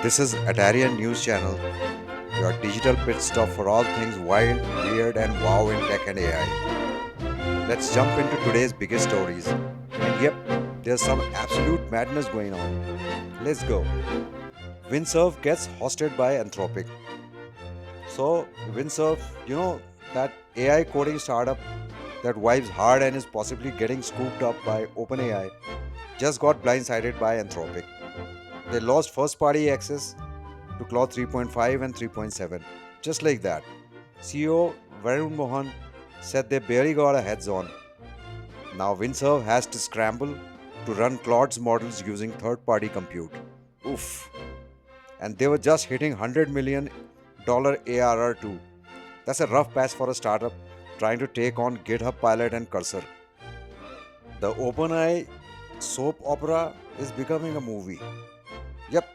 This is Atarian News Channel, your digital pit stop for all things wild, weird, and wow in tech and AI. Let's jump into today's biggest stories. And yep, there's some absolute madness going on. Let's go. Windsurf gets hosted by Anthropic. So, Windsurf, that AI coding startup that vibes hard and is possibly getting scooped up by OpenAI, just got blindsided by Anthropic. They lost first party access to Claude 3.5 and 3.7. Just like that. CEO Varun Mohan said they barely got a heads on. Now Windsurf has to scramble to run Claude's models using third party compute. Oof. And they were just hitting $100 million ARR too. That's a rough patch for a startup trying to take on GitHub Pilot and Cursor. The OpenAI soap opera is becoming a movie. Yep,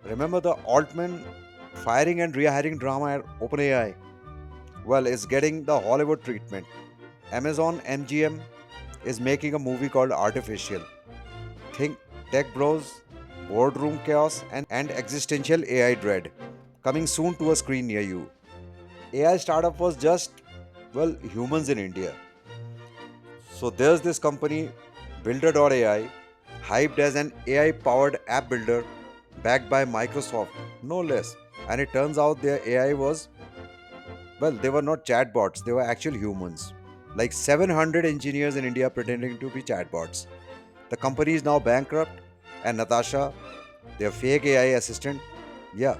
remember the Altman firing and rehiring drama at OpenAI? Well, it's getting the Hollywood treatment. Amazon MGM is making a movie called Artificial. Think tech bros, boardroom chaos, and existential AI dread. Coming soon to a screen near you. AI startup was just, well, humans in India. So there's this company, Builder.ai, hyped as an AI powered app builder backed by Microsoft, no less. And it turns out their AI was, well, they were not chatbots, they were actual humans. Like 700 engineers in India pretending to be chatbots. The company is now bankrupt, and Natasha, their fake AI assistant, yeah,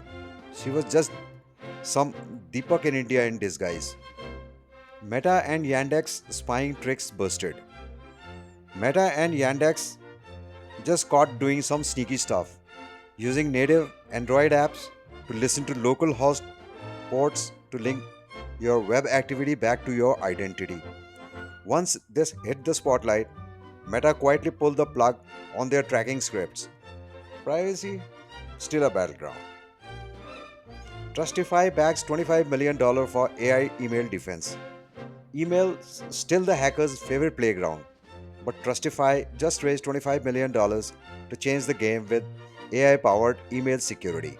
she was just some Deepak in India in disguise. Meta and Yandex spying tricks busted. Meta and Yandex just caught doing some sneaky stuff, using native Android apps to listen to local host ports to link your web activity back to your identity. Once this hit the spotlight, Meta quietly pulled the plug on their tracking scripts. Privacy? Still a battleground. Trustify backs $25 million for AI email defense. Email still the hackers' favorite playground, but Trustify just raised $25 million to change the game with AI powered email security.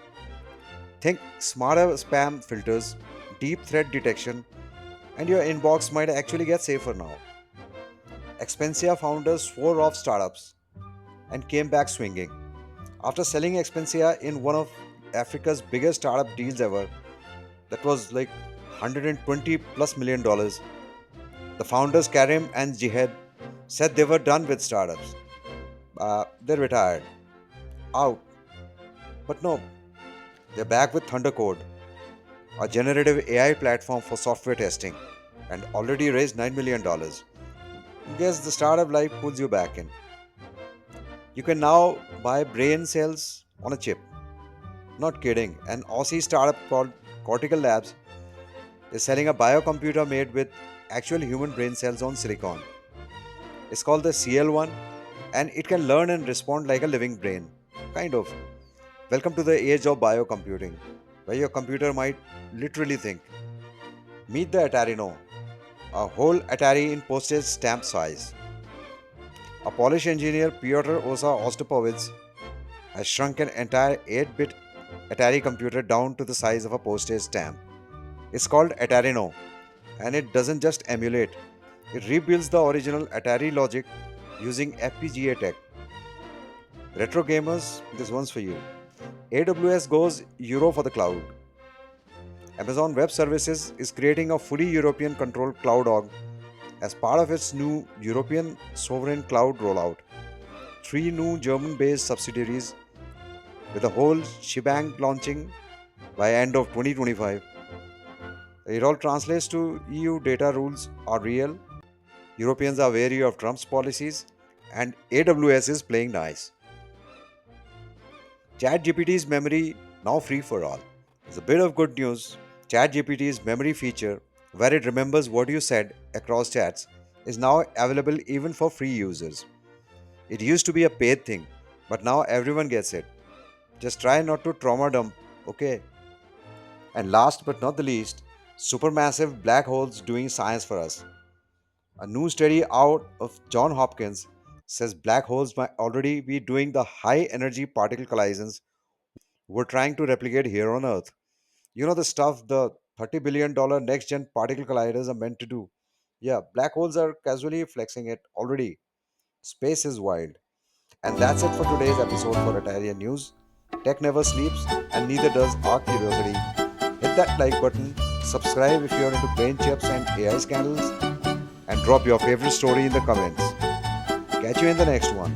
Think smarter spam filters, deep threat detection, and your inbox might actually get safer now. Expensia founders swore off startups and came back swinging. After selling Expensia in one of Africa's biggest startup deals ever, that was like 120 plus million dollars, the founders Karim and Jihad said they were done with startups. They retired. Out. But no, they're back with Thundercode, a generative AI platform for software testing, and already raised $9 million. Guess the startup life pulls you back in. You can now buy brain cells on a chip. Not kidding. An Aussie startup called Cortical Labs is selling a biocomputer made with actual human brain cells on silicon. It's called the CL1 and it can learn and respond like a living brain. Kind of. Welcome to the age of biocomputing, where your computer might literally think. Meet the Atari, a whole Atari in postage stamp size. A Polish engineer, Piotr Osa Ostapovich, has shrunk an entire 8-bit Atari computer down to the size of a postage stamp. It's called Atarino, and it doesn't just emulate, it rebuilds the original Atari logic using FPGA tech. Retro gamers, this one's for you. AWS goes Euro for the cloud. Amazon Web Services is creating a fully European controlled cloud org as part of its new European sovereign cloud rollout. Three new German based subsidiaries with the whole shebang launching by end of 2025. It all translates to EU data rules are real, Europeans are wary of Trump's policies, and AWS is playing nice. ChatGPT's memory now free for all. There's a bit of good news. ChatGPT's memory feature, where it remembers what you said across chats, is now available even for free users. It used to be a paid thing, but now everyone gets it. Just try not to trauma dump, okay? And last but not the least, supermassive black holes doing science for us. A new study out of Johns Hopkins says black holes might already be doing the high energy particle collisions we're trying to replicate here on Earth. You know the stuff the $30 billion next gen particle colliders are meant to do. Yeah, black holes are casually flexing it already. Space is wild. And that's it for today's episode for Atarian News. Tech never sleeps, and neither does our curiosity. Hit that like button, subscribe if you're into brain chips and AI scandals, and drop your favorite story in the comments. Catch you in the next one.